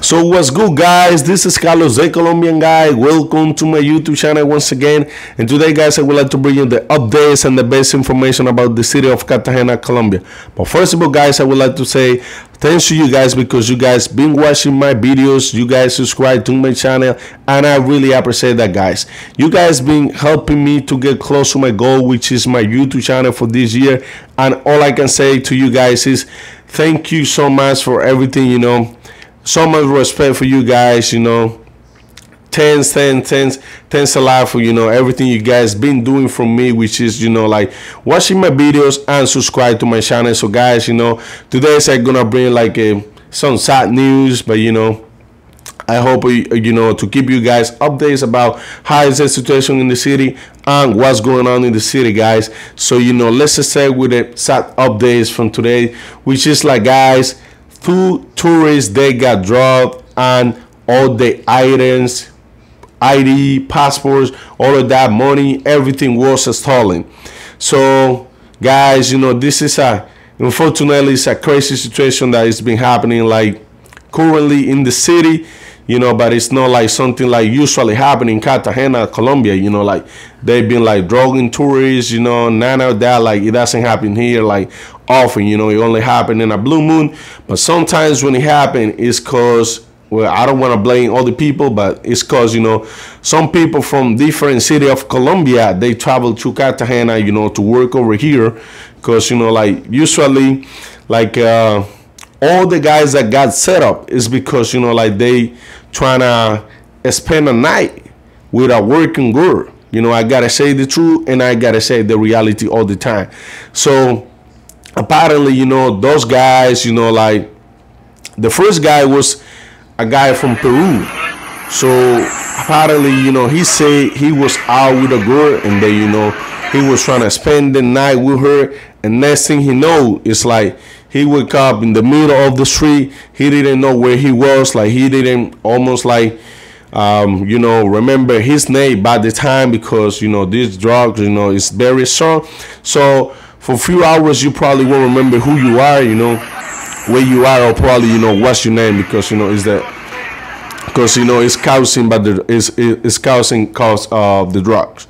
So what's good, guys? This is Carlos, the Colombian guy. Welcome to my YouTube channel once again. And today, guys, I would like to bring you the updates and the best information about the city of Cartagena, Colombia. But first of all, guys, I would like to say thanks to you guys because you guys been watching my videos. You guys subscribe to my channel, and I really appreciate that, guys. You guys been helping me to get close to my goal, which is my YouTube channel for this year. And all I can say to you guys is thank you so much for everything, so much respect for you guys, thanks a lot for everything you guys been doing for me, which is like watching my videos and subscribe to my channel. So guys, today I'm gonna bring like some sad news, but I hope to keep you guys updates about how is the situation in the city and what's going on in the city, guys. So let's just say with the sad updates from today, which is like, guys, 2 tourists, they got dropped and all the items, ID, passports, all of that money, everything was stolen. So guys, this is unfortunately it's a crazy situation that has been happening like currently in the city, but it's not like something like usually happening in Cartagena, Colombia, like they've been like drugging tourists, none of that, like it doesn't happen here like often, it only happen in a blue moon. But sometimes when it happens, it's cause, well, I don't want to blame other people, but it's cause some people from different city of Colombia, they travel to Cartagena, to work over here, because like usually like all the guys that got set up is because like they trying to spend a night with a working girl. I gotta say the truth and I gotta say the reality all the time. So apparently, those guys, like the first guy was a guy from Peru. So apparently, he said he was out with a girl and then he was trying to spend the night with her, and next thing he know, it's like he woke up in the middle of the street. He didn't know where he was, like he didn't almost like remember his name by the time, because this drug is very strong. So for a few hours you probably won't remember who you are, where you are, or probably what's your name, because it's that, because it's causing, but it's causing cause of the drugs.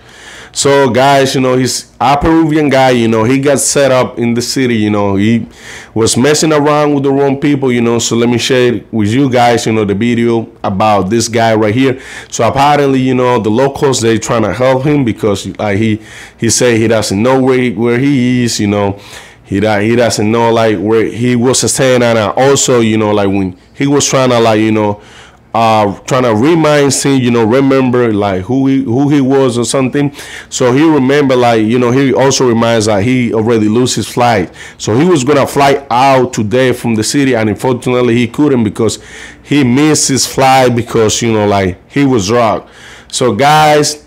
So guys, he's a Peruvian guy, he got set up in the city, he was messing around with the wrong people, so let me share with you guys, the video about this guy right here. So apparently, the locals, they trying to help him because he say he doesn't know where he is, he doesn't know like where he was staying at. And also, like when he was trying to trying to remind him, remember like who he was or something. So he remember like, he also reminds that he already lose his flight. So he was gonna fly out today from the city, and unfortunately he couldn't because he missed his flight because like he was drugged. So guys,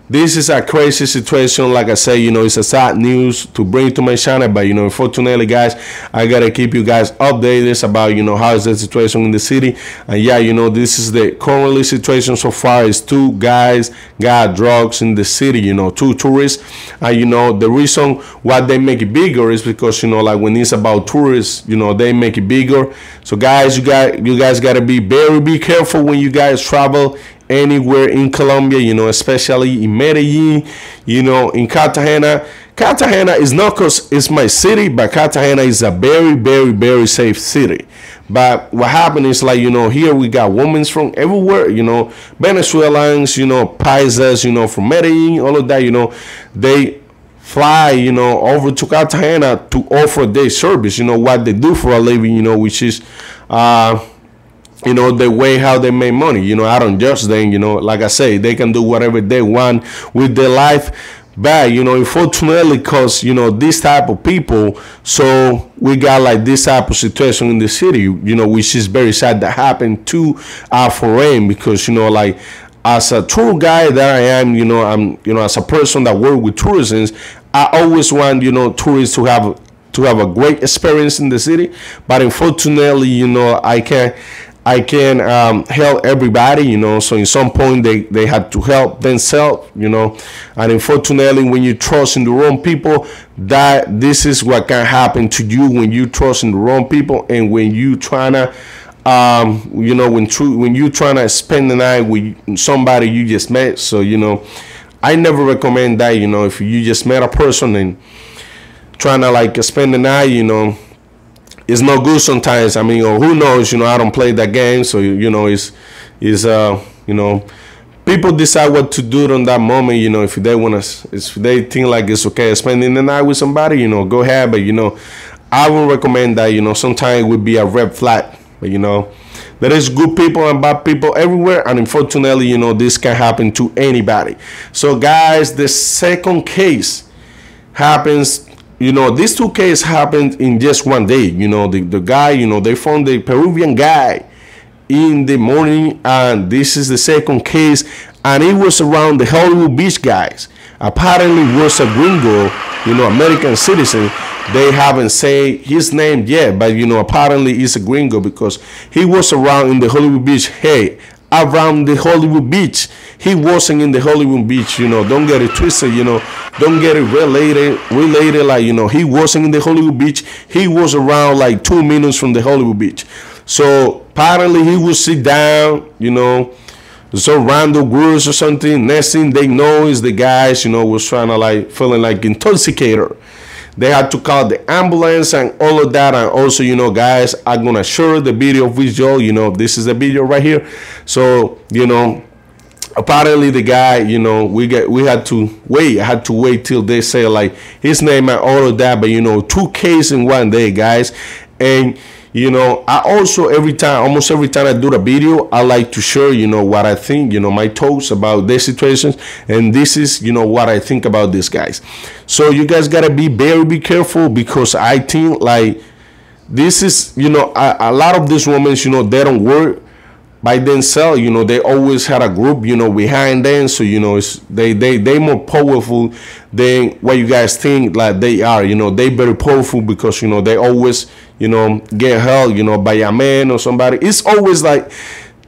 this is a crazy situation. Like I say, it's a sad news to bring to my channel, but unfortunately, guys, I gotta keep you guys updated about how is the situation in the city. And yeah, this is the currently situation so far. Is 2 guys got drugs in the city, 2 tourists. And the reason why they make it bigger is because like when it's about tourists, they make it bigger. So guys, you guys gotta be careful when you guys travel anywhere in Colombia, especially in Medellin, in Cartagena. Cartagena is not because it's my city, but Cartagena is a very, very, very safe city. But what happened is like, here we got women from everywhere, Venezuelans, Paisas, from Medellin, all of that, they fly, over to Cartagena to offer their service, what they do for a living, which is, the way how they make money. I don't judge them, like I say, they can do whatever they want with their life. But unfortunately, because this type of people, so we got like this type of situation in the city, which is very sad that happened to our foreign. Because like as a tour guide that I am, I'm as a person that work with tourism, I always want tourists to have a great experience in the city. But unfortunately, I can help everybody, so in some point they had to help themselves, and unfortunately when you trust in the wrong people, that this is what can happen to you when you trust in the wrong people, and when you trying to you know, when you trying to spend the night with somebody you just met. So, you know, I never recommend that. You know, if you just met a person and trying to like spend the night, you know, it's no good sometimes. I mean, or who knows, you know, I don't play that game. So, you know, you know, people decide what to do on that moment. You know, if they want to, if they think like it's okay spending the night with somebody, you know, go ahead. But, you know, I would recommend that. You know, sometimes it would be a red flag. But, you know, there is good people and bad people everywhere, and unfortunately, you know, this can happen to anybody. So, guys, the second case happens. You know, these two cases happened in just one day. You know, the guy, you know, they found the Peruvian guy in the morning, and this is the second case, and it was around the Hollywood Beach, guys. Apparently was a gringo, you know, American citizen. They haven't said his name yet, but, you know, apparently he's a gringo because he was around in the Hollywood Beach. Hey, around the Hollywood Beach. He wasn't in the Hollywood Beach, you know, don't get it twisted, you know, don't get it related, like, you know, he wasn't in the Hollywood Beach. He was around like 2 minutes from the Hollywood Beach. So apparently he would sit down, you know, some random girls or something. Next thing they know is the guys, you know, was trying to like feeling like intoxicated. They had to call the ambulance and all of that. And also, you know, guys, I'm gonna share the video visual. You know, this is the video right here. So, you know, apparently the guy, you know, we had to wait. I had to wait till they say like his name and all of that. But, you know, 2 cases in one day, guys. And, you know, I also almost every time I do the video, I like to share, you know, what I think, you know, my thoughts about their situations. And this is, you know, what I think about these guys. So you guys got to be careful, because I think like this is, you know, a lot of these women, you know, they don't work by themselves. You know, they always had a group, you know, behind them. So, you know, it's they more powerful than what you guys think like they are. You know, they very powerful because, you know, they always, you know, get held, you know, by a man or somebody. It's always like,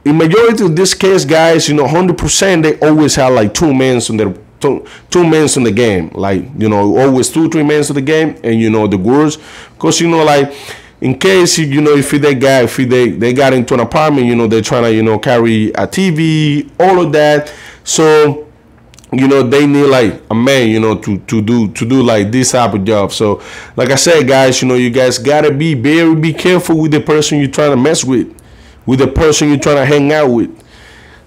in majority of this case, guys, you know, 100%, they always have like 2 men on their two men in the game. Like, you know, always 2-3 men in the game. And, you know, the girls, because, you know, like, in case, you know, if they got into an apartment, you know, they're trying to, you know, carry a TV, all of that. So, you know, they need like a man, you know, to do like this type of job. So, like I said, guys, you know, you guys gotta be careful with the person you're trying to mess with the person you're trying to hang out with.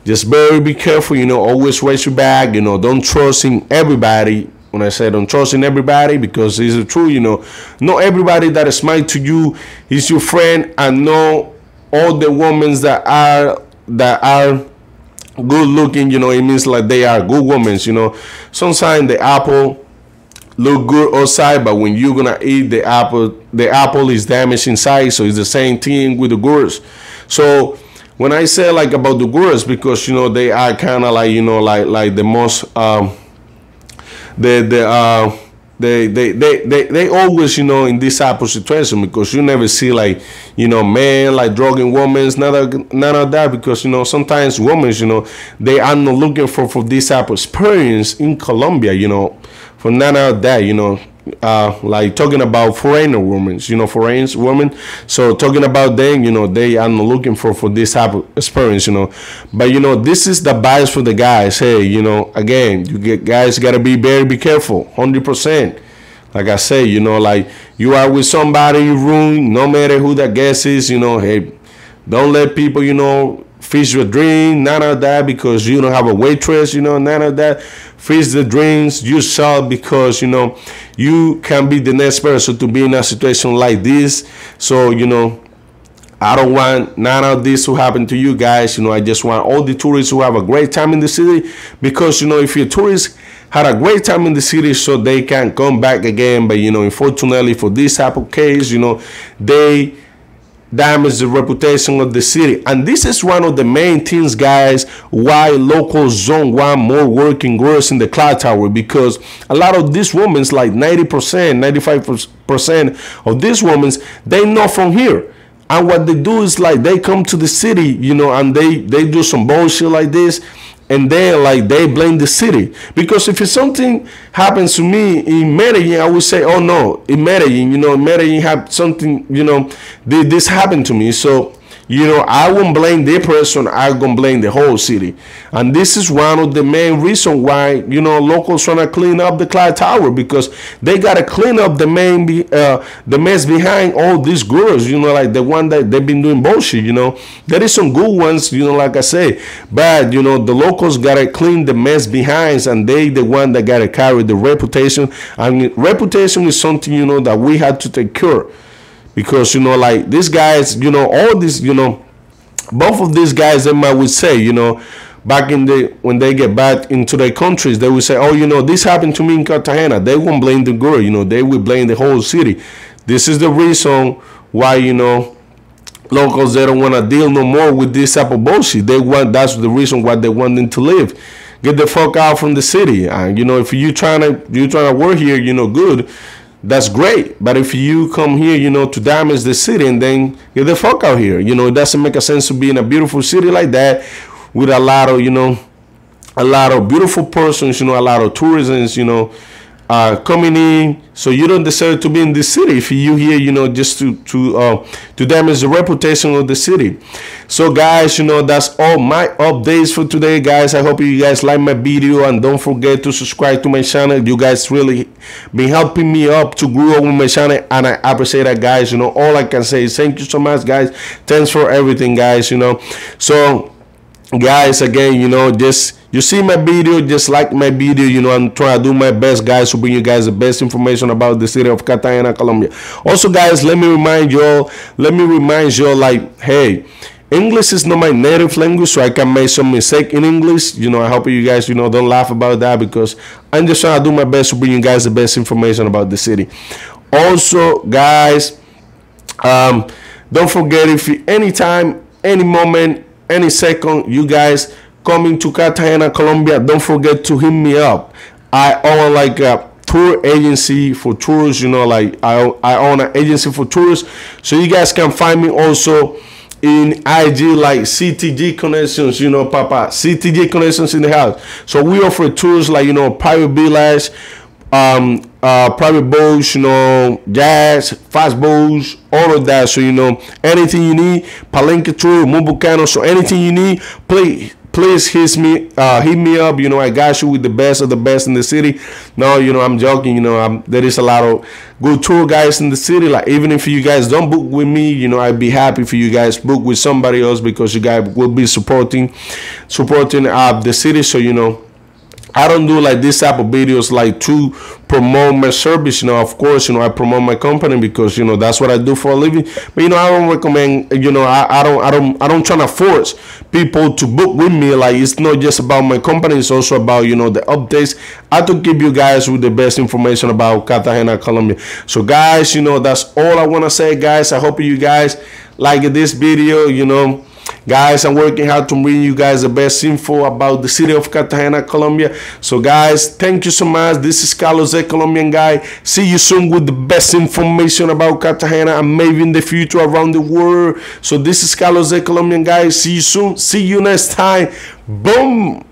Just be careful, you know, always raise your bag, you know, don't trust in everybody. When I say don't trust in everybody, because it's true, you know, not everybody that is smart to you is your friend, and not all the women that are good looking, you know, it means like they are good women, you know. Sometimes the apple look good outside, but when you're gonna eat the apple is damaged inside. So it's the same thing with the girls. So when I say like about the girls, because, you know, they are kind of like, you know, like the most they always, you know, in this type of situation, because you never see like, you know, men like drugging women, none of that, because, you know, sometimes women, you know, they are not looking for this type of experience in Colombia, you know, for none of that, you know. Like talking about foreigner women, you know, foreign women. So talking about them, you know, they are not looking for this type of experience, you know. But, you know, this is the bias for the guys. Hey, you know, again, guys got to be very careful, 100%. Like I say, you know, like you are with somebody in your room, no matter who that guest is, you know, hey, don't let people, you know, fish your drink, none of that, because you don't have a waitress, you know, none of that. Fish the drinks yourself, because, you know, you can be the next person to be in a situation like this. So, you know, I don't want none of this to happen to you guys. You know, I just want all the tourists to have a great time in the city, because, you know, if your tourists had a great time in the city, so they can come back again. But, you know, unfortunately for this type of case, you know, they damage the reputation of the city. And this is one of the main things, guys, why locals don't want more working girls in the clock tower, because a lot of these women, like 90%, 95% of these women, they not from here. And what they do is like they come to the city, you know, and they do some bullshit like this, and then like they blame the city. Because if something happens to me in Medellin, I would say, oh no, in Medellin, you know, Medellin have something, you know, this happened to me. So, you know, I won't blame the person, I'm gonna blame the whole city. And this is one of the main reasons why, you know, locals trying to clean up the Clyde Tower, because they gotta clean up the mess behind all these girls, you know, like the one that they've been doing bullshit. You know, there is some good ones, you know, like I say, but you know, the locals gotta clean the mess behind, and they the one that gotta carry the reputation. And reputation is something, you know, that we had to take care, because you know, like these guys, you know, all these, you know, both of these guys, they might would say, you know, back in the when they get back into their countries, they will say, oh, you know, this happened to me in Cartagena. They won't blame the girl, you know, they will blame the whole city. This is the reason why, you know, locals, they don't want to deal no more with this type of bullshit. They want, that's the reason why they want them to leave. Get the fuck out from the city. And you know, if you trying to work here, you know, good, that's great. But if you come here, you know, to damage the city, and then get the fuck out here. You know, it doesn't make a sense to be in a beautiful city like that with a lot of, you know, a lot of beautiful persons, you know, a lot of tourism, you know, coming in. So you don't deserve to be in this city if you here, you know, just to damage the reputation of the city. So guys, you know, that's all my updates for today, guys. I hope you guys like my video, and don't forget to subscribe to my channel. You guys really been helping me up to grow with my channel, and I appreciate that, guys. You know, all I can say is thank you so much, guys. Thanks for everything, guys. You know, so guys, again, you know, just you see my video, just like my video. You know, I'm trying to do my best, guys, to bring you guys the best information about the city of Cartagena, Colombia. Also, guys, let me remind y'all, like, hey, English is not my native language, so I can make some mistake in English. You know, I hope you guys, you know, don't laugh about that, because I'm just trying to do my best to bring you guys the best information about the city. Also, guys, don't forget, if you, anytime, any moment, any second, you guys coming to Cartagena, Colombia, don't forget to hit me up. I own like a tour agency for tours, you know, like I own an agency for tours, so you guys can find me also in IG, like CTG Connections, you know, Papa, CTG Connections in the house. So we offer tours like, you know, private village, private boats, you know, yachts, fast boats, all of that. So you know, anything you need, Palenque tour, Volcano, so anything you need, please hit me up. You know, I got you with the best of the best in the city. No, you know, I'm joking. You know, there is a lot of good tour guys in the city. Like, even if you guys don't book with me, you know, I'd be happy for you guys book with somebody else, because you guys will be supporting the city. So you know, I don't do like this type of videos like to promote my service. You know, of course, you know, I promote my company, because you know, that's what I do for a living. But you know, I don't recommend, you know, I don't try to force people to book with me. Like, it's not just about my company, it's also about, you know, the updates. I have to give you guys with the best information about Cartagena, Colombia. So guys, you know, that's all I want to say, guys. I hope you guys like this video. You know, guys, I'm working hard to bring you guys the best info about the city of Cartagena, Colombia. So guys, thank you so much. This is Carlos, the Colombian guy. See you soon with the best information about Cartagena, and maybe in the future around the world. So this is Carlos, the Colombian guy. See you soon. See you next time. Boom.